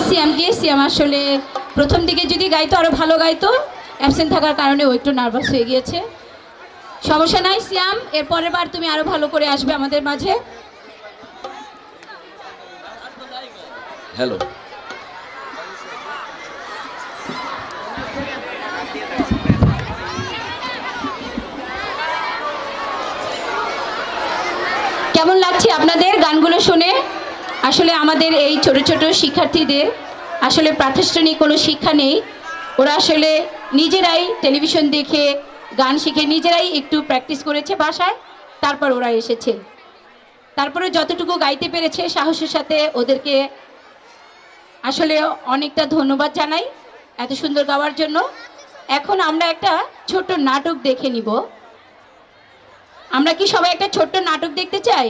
সিয়ামকে। সিয়াম আসলে প্রথম দিকে যদি গাইতো আরও ভালো গাইতো, অ্যাবসেন্ট থাকার কারণে ও একটু নার্ভাস হয়ে গিয়েছে। সমস্যা নাই সিয়াম, এর পরের বার তুমি আরও ভালো করে আসবে আমাদের মাঝে। হ্যালো, কেমন লাগছে আপনাদের গানগুলো শুনে? আসলে আমাদের এই ছোট ছোট শিক্ষার্থীদের আসলে প্রাতিষ্ঠানিক কোনো শিক্ষা নেই। ওরা আসলে নিজেরাই টেলিভিশন দেখে গান শিখে নিজেরাই একটু প্র্যাকটিস করেছে বাসায়, তারপর ওরা এসেছে। তারপরে যতটুকু গাইতে পেরেছে সাহসের সাথে ওদেরকে আসলে অনেকটা ধন্যবাদ জানাই এত সুন্দর গাওয়ার জন্য। এখন আমরা একটা ছোট্ট নাটক দেখে নিব। আমরা কি সবাই একটা ছোট্ট নাটক দেখতে চাই?